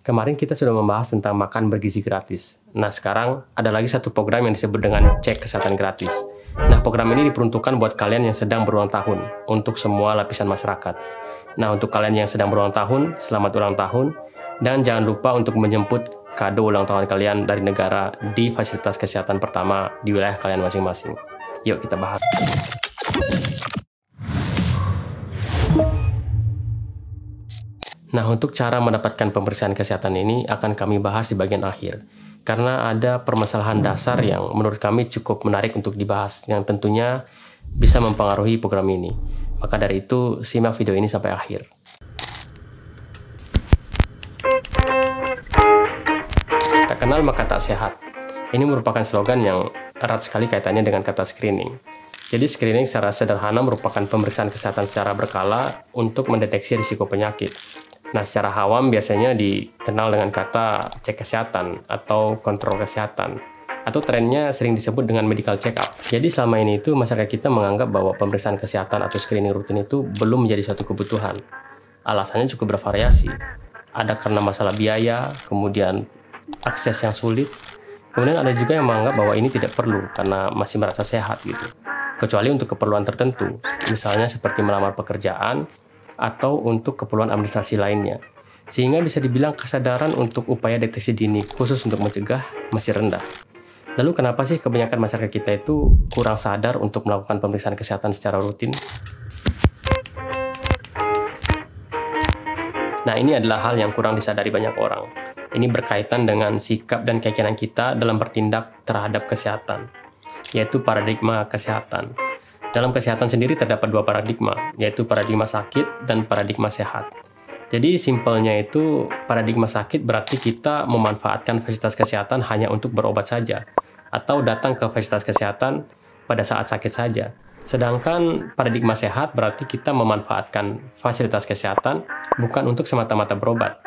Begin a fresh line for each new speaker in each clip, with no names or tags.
Kemarin kita sudah membahas tentang makan bergizi gratis. Nah, sekarang ada lagi satu program yang disebut dengan cek kesehatan gratis. Nah, program ini diperuntukkan buat kalian yang sedang berulang tahun, untuk semua lapisan masyarakat. Nah, untuk kalian yang sedang berulang tahun, selamat ulang tahun, dan jangan lupa untuk menjemput kado ulang tahun kalian dari negara di fasilitas kesehatan pertama di wilayah kalian masing-masing. Yuk kita bahas. Nah, untuk cara mendapatkan pemeriksaan kesehatan ini akan kami bahas di bagian akhir. Karena ada permasalahan dasar yang menurut kami cukup menarik untuk dibahas, yang tentunya bisa mempengaruhi program ini. Maka dari itu, simak video ini sampai akhir. Tak kenal maka tak sehat. Ini merupakan slogan yang erat sekali kaitannya dengan kata screening. Jadi screening secara sederhana merupakan pemeriksaan kesehatan secara berkala untuk mendeteksi risiko penyakit. Nah, secara awam biasanya dikenal dengan kata cek kesehatan atau kontrol kesehatan, atau trennya sering disebut dengan medical check-up. Jadi selama ini itu masyarakat kita menganggap bahwa pemeriksaan kesehatan atau screening rutin itu belum menjadi suatu kebutuhan. Alasannya cukup bervariasi. Ada karena masalah biaya, kemudian akses yang sulit, kemudian ada juga yang menganggap bahwa ini tidak perlu karena masih merasa sehat gitu. Kecuali untuk keperluan tertentu, misalnya seperti melamar pekerjaan, atau untuk keperluan administrasi lainnya. Sehingga bisa dibilang kesadaran untuk upaya deteksi dini khusus untuk mencegah masih rendah. Lalu kenapa sih kebanyakan masyarakat kita itu kurang sadar untuk melakukan pemeriksaan kesehatan secara rutin? Nah, ini adalah hal yang kurang disadari banyak orang. Ini berkaitan dengan sikap dan keyakinan kita dalam bertindak terhadap kesehatan, yaitu paradigma kesehatan. Dalam kesehatan sendiri terdapat dua paradigma, yaitu paradigma sakit dan paradigma sehat. Jadi simpelnya itu paradigma sakit berarti kita memanfaatkan fasilitas kesehatan hanya untuk berobat saja, atau datang ke fasilitas kesehatan pada saat sakit saja. Sedangkan paradigma sehat berarti kita memanfaatkan fasilitas kesehatan bukan untuk semata-mata berobat,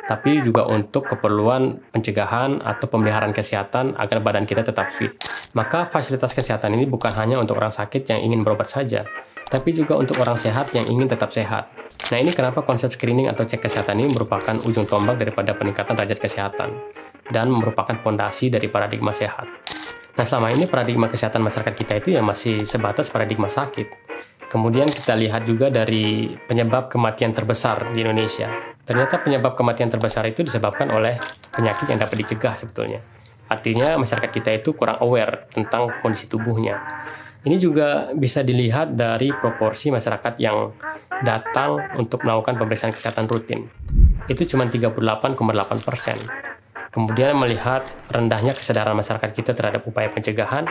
tapi juga untuk keperluan pencegahan atau pemeliharaan kesehatan agar badan kita tetap fit. Maka fasilitas kesehatan ini bukan hanya untuk orang sakit yang ingin berobat saja, tapi juga untuk orang sehat yang ingin tetap sehat. Nah, ini kenapa konsep screening atau cek kesehatan ini merupakan ujung tombak daripada peningkatan derajat kesehatan dan merupakan fondasi dari paradigma sehat. Nah, selama ini paradigma kesehatan masyarakat kita itu ya masih sebatas paradigma sakit. Kemudian kita lihat juga dari penyebab kematian terbesar di Indonesia. Ternyata penyebab kematian terbesar itu disebabkan oleh penyakit yang dapat dicegah sebetulnya. Artinya masyarakat kita itu kurang aware tentang kondisi tubuhnya. Ini juga bisa dilihat dari proporsi masyarakat yang datang untuk melakukan pemeriksaan kesehatan rutin. Itu cuma 38,8%. Kemudian melihat rendahnya kesadaran masyarakat kita terhadap upaya pencegahan,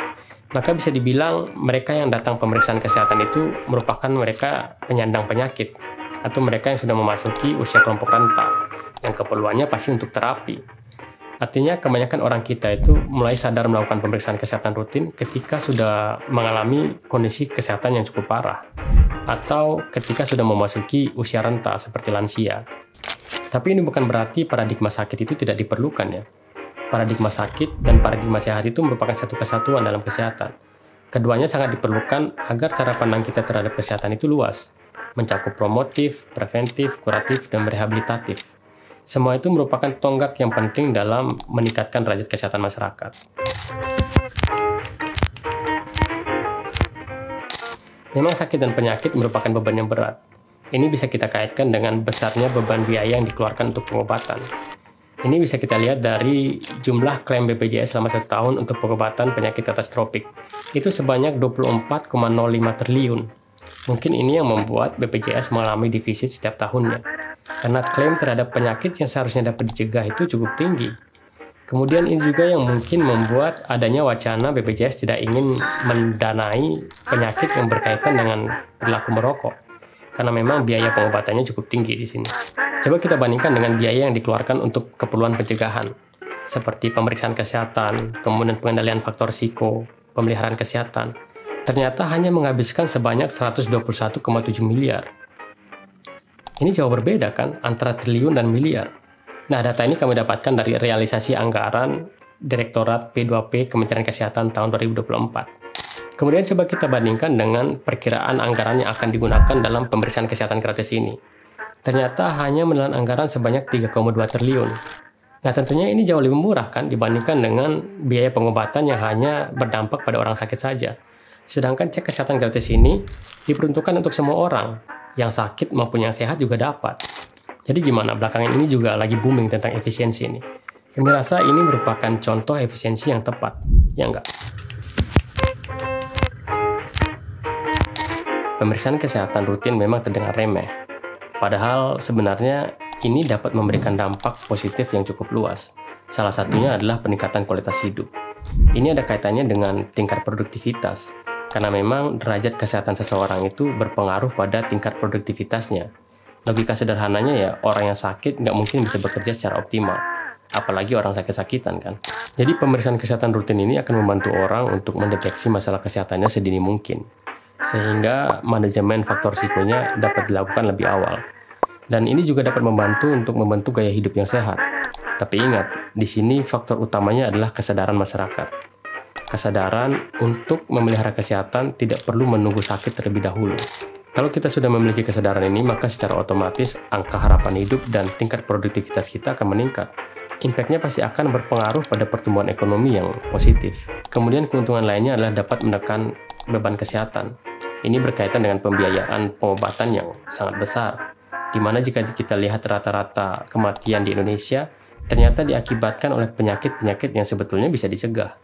maka bisa dibilang mereka yang datang pemeriksaan kesehatan itu merupakan mereka penyandang penyakit atau mereka yang sudah memasuki usia kelompok rentan yang keperluannya pasti untuk terapi. Artinya kebanyakan orang kita itu mulai sadar melakukan pemeriksaan kesehatan rutin ketika sudah mengalami kondisi kesehatan yang cukup parah atau ketika sudah memasuki usia renta seperti lansia. Tapi ini bukan berarti paradigma sakit itu tidak diperlukan ya. Paradigma sakit dan paradigma sehat itu merupakan satu kesatuan dalam kesehatan. Keduanya sangat diperlukan agar cara pandang kita terhadap kesehatan itu luas, mencakup promotif, preventif, kuratif, dan rehabilitatif. Semua itu merupakan tonggak yang penting dalam meningkatkan derajat kesehatan masyarakat. Memang sakit dan penyakit merupakan beban yang berat. Ini bisa kita kaitkan dengan besarnya beban biaya yang dikeluarkan untuk pengobatan. Ini bisa kita lihat dari jumlah klaim BPJS selama 1 tahun untuk pengobatan penyakit katastropik. Itu sebanyak 24,05 triliun. Mungkin ini yang membuat BPJS mengalami defisit setiap tahunnya. Karena klaim terhadap penyakit yang seharusnya dapat dicegah itu cukup tinggi. Kemudian ini juga yang mungkin membuat adanya wacana BPJS tidak ingin mendanai penyakit yang berkaitan dengan perilaku merokok. Karena memang biaya pengobatannya cukup tinggi di sini. Coba kita bandingkan dengan biaya yang dikeluarkan untuk keperluan pencegahan, seperti pemeriksaan kesehatan, kemudian pengendalian faktor risiko, pemeliharaan kesehatan. Ternyata hanya menghabiskan sebanyak 121,7 miliar. Ini jauh berbeda kan antara triliun dan miliar. Nah, data ini kami dapatkan dari realisasi anggaran Direktorat P2P Kementerian Kesehatan tahun 2024. Kemudian coba kita bandingkan dengan perkiraan anggaran yang akan digunakan dalam pemeriksaan kesehatan gratis ini. Ternyata hanya menelan anggaran sebanyak 3,2 triliun. Nah, tentunya ini jauh lebih murah kan dibandingkan dengan biaya pengobatan yang hanya berdampak pada orang sakit saja. Sedangkan cek kesehatan gratis ini diperuntukkan untuk semua orang, yang sakit maupun yang sehat juga dapat. Jadi gimana? Belakangan ini juga lagi booming tentang efisiensi ini. Kami rasa ini merupakan contoh efisiensi yang tepat, ya enggak? Pemeriksaan kesehatan rutin memang terdengar remeh. Padahal sebenarnya ini dapat memberikan dampak positif yang cukup luas. Salah satunya adalah peningkatan kualitas hidup. Ini ada kaitannya dengan tingkat produktivitas, karena memang derajat kesehatan seseorang itu berpengaruh pada tingkat produktivitasnya. Logika sederhananya ya, orang yang sakit nggak mungkin bisa bekerja secara optimal, apalagi orang sakit-sakitan kan. Jadi pemeriksaan kesehatan rutin ini akan membantu orang untuk mendeteksi masalah kesehatannya sedini mungkin, sehingga manajemen faktor risikonya dapat dilakukan lebih awal. Dan ini juga dapat membantu untuk membentuk gaya hidup yang sehat. Tapi ingat, di sini faktor utamanya adalah kesadaran masyarakat. Kesadaran untuk memelihara kesehatan tidak perlu menunggu sakit terlebih dahulu. Kalau kita sudah memiliki kesadaran ini, maka secara otomatis angka harapan hidup dan tingkat produktivitas kita akan meningkat. Impact-nya pasti akan berpengaruh pada pertumbuhan ekonomi yang positif. Kemudian keuntungan lainnya adalah dapat menekan beban kesehatan. Ini berkaitan dengan pembiayaan pengobatan yang sangat besar, di mana jika kita lihat rata-rata kematian di Indonesia, ternyata diakibatkan oleh penyakit-penyakit yang sebetulnya bisa dicegah.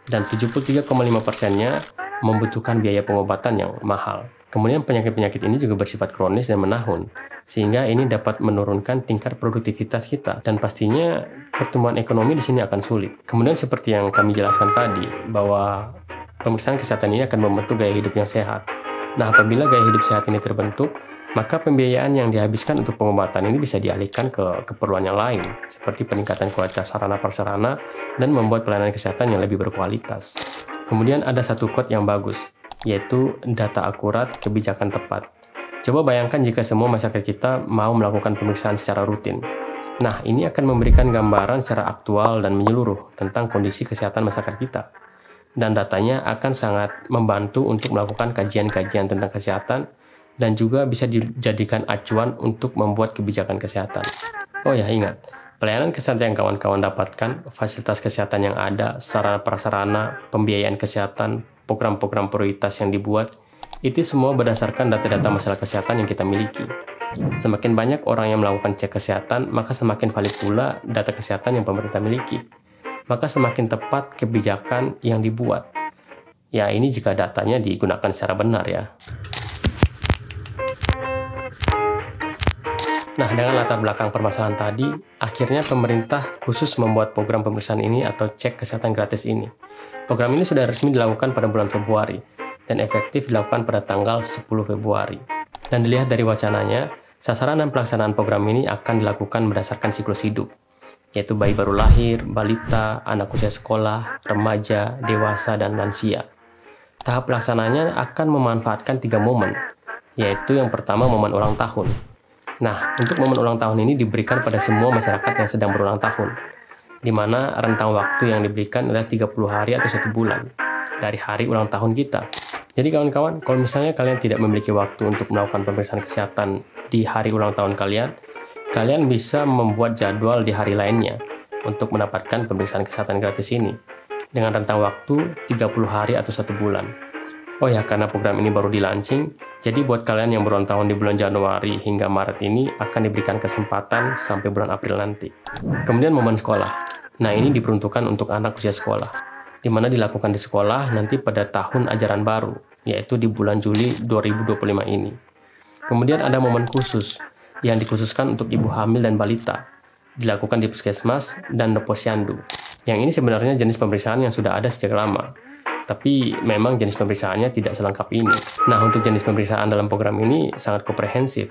Dan 73,5%-nya membutuhkan biaya pengobatan yang mahal. Kemudian penyakit-penyakit ini juga bersifat kronis dan menahun, sehingga ini dapat menurunkan tingkat produktivitas kita. Dan pastinya pertumbuhan ekonomi di sini akan sulit. Kemudian seperti yang kami jelaskan tadi, bahwa pemeriksaan kesehatan ini akan membentuk gaya hidup yang sehat. Nah, apabila gaya hidup sehat ini terbentuk, maka pembiayaan yang dihabiskan untuk pengobatan ini bisa dialihkan ke keperluan yang lain, seperti peningkatan kualitas sarana-prasarana dan membuat pelayanan kesehatan yang lebih berkualitas. Kemudian ada satu quote yang bagus, yaitu data akurat, kebijakan tepat. Coba bayangkan jika semua masyarakat kita mau melakukan pemeriksaan secara rutin. Nah, ini akan memberikan gambaran secara aktual dan menyeluruh tentang kondisi kesehatan masyarakat kita. Dan datanya akan sangat membantu untuk melakukan kajian-kajian tentang kesehatan, dan juga bisa dijadikan acuan untuk membuat kebijakan kesehatan. Oh ya, ingat, pelayanan kesehatan yang kawan-kawan dapatkan, fasilitas kesehatan yang ada, sarana-prasarana, pembiayaan kesehatan, program-program prioritas yang dibuat, itu semua berdasarkan data-data masalah kesehatan yang kita miliki. Semakin banyak orang yang melakukan cek kesehatan, maka semakin valid pula data kesehatan yang pemerintah miliki. Maka semakin tepat kebijakan yang dibuat. Ya, ini jika datanya digunakan secara benar ya. Nah, dengan latar belakang permasalahan tadi, akhirnya pemerintah khusus membuat program pemeriksaan ini atau cek kesehatan gratis ini. Program ini sudah resmi dilakukan pada bulan Februari, dan efektif dilakukan pada tanggal 10 Februari. Dan dilihat dari wacananya, sasaran dan pelaksanaan program ini akan dilakukan berdasarkan siklus hidup, yaitu bayi baru lahir, balita, anak usia sekolah, remaja, dewasa, dan lansia. Tahap pelaksananya akan memanfaatkan 3 momen, yaitu yang pertama momen ulang tahun. Nah, untuk momen ulang tahun ini diberikan pada semua masyarakat yang sedang berulang tahun, di mana rentang waktu yang diberikan adalah 30 hari atau 1 bulan dari hari ulang tahun kita. Jadi kawan-kawan, kalau misalnya kalian tidak memiliki waktu untuk melakukan pemeriksaan kesehatan di hari ulang tahun kalian, kalian bisa membuat jadwal di hari lainnya untuk mendapatkan pemeriksaan kesehatan gratis ini dengan rentang waktu 30 hari atau 1 bulan. Oh ya, karena program ini baru di-launching, jadi buat kalian yang berulang tahun di bulan Januari hingga Maret ini akan diberikan kesempatan sampai bulan April nanti. Kemudian momen sekolah. Nah, ini diperuntukkan untuk anak usia sekolah, di mana dilakukan di sekolah nanti pada tahun ajaran baru, yaitu di bulan Juli 2025 ini. Kemudian ada momen khusus yang dikhususkan untuk ibu hamil dan balita, dilakukan di puskesmas dan posyandu. Yang ini sebenarnya jenis pemeriksaan yang sudah ada sejak lama, tapi memang jenis pemeriksaannya tidak selengkap ini. Nah, untuk jenis pemeriksaan dalam program ini sangat komprehensif,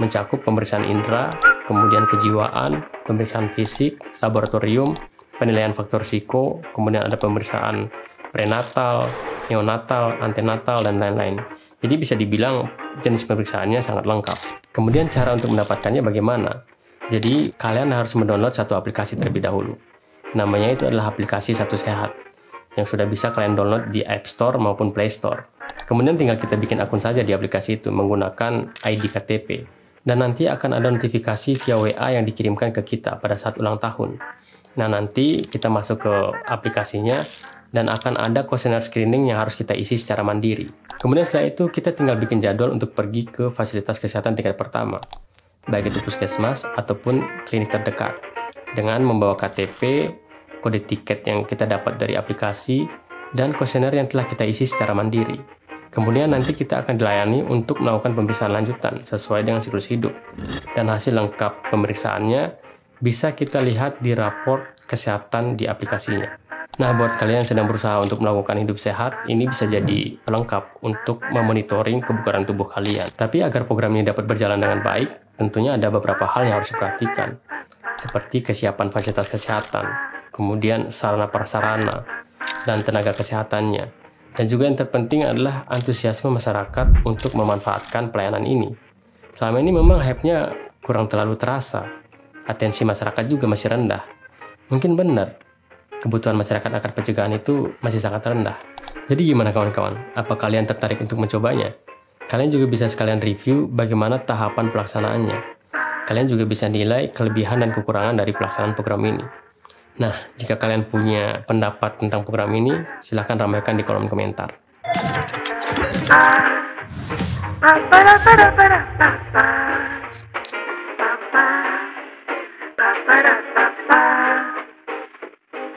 mencakup pemeriksaan indera, kemudian kejiwaan, pemeriksaan fisik, laboratorium, penilaian faktor risiko, kemudian ada pemeriksaan prenatal, neonatal, antenatal, dan lain-lain. Jadi bisa dibilang jenis pemeriksaannya sangat lengkap. Kemudian cara untuk mendapatkannya bagaimana? Jadi kalian harus mendownload satu aplikasi terlebih dahulu. Namanya itu adalah aplikasi Satu Sehat, yang sudah bisa kalian download di App Store maupun Play Store. Kemudian tinggal kita bikin akun saja di aplikasi itu menggunakan ID KTP. dan nanti akan ada notifikasi via WA yang dikirimkan ke kita pada saat ulang tahun. Nah, nanti kita masuk ke aplikasinya dan akan ada kuesioner screening yang harus kita isi secara mandiri. Kemudian setelah itu kita tinggal bikin jadwal untuk pergi ke fasilitas kesehatan tingkat pertama, baik itu puskesmas ataupun klinik terdekat, dengan membawa KTP, kode tiket yang kita dapat dari aplikasi, dan kuesioner yang telah kita isi secara mandiri. Kemudian nanti kita akan dilayani untuk melakukan pemeriksaan lanjutan sesuai dengan siklus hidup. Dan hasil lengkap pemeriksaannya bisa kita lihat di rapor kesehatan di aplikasinya. Nah, buat kalian yang sedang berusaha untuk melakukan hidup sehat, ini bisa jadi pelengkap untuk memonitoring kebugaran tubuh kalian. Tapi agar program ini dapat berjalan dengan baik, tentunya ada beberapa hal yang harus diperhatikan, seperti kesiapan fasilitas kesehatan, kemudian sarana prasarana, dan tenaga kesehatannya. Dan juga yang terpenting adalah antusiasme masyarakat untuk memanfaatkan pelayanan ini. Selama ini memang hype-nya kurang terlalu terasa. Atensi masyarakat juga masih rendah. Mungkin benar, kebutuhan masyarakat akan pencegahan itu masih sangat rendah. Jadi gimana kawan-kawan? Apa kalian tertarik untuk mencobanya? Kalian juga bisa sekalian review bagaimana tahapan pelaksanaannya. Kalian juga bisa nilai kelebihan dan kekurangan dari pelaksanaan program ini. Nah, jika kalian punya pendapat tentang program ini, silahkan ramaikan di kolom komentar.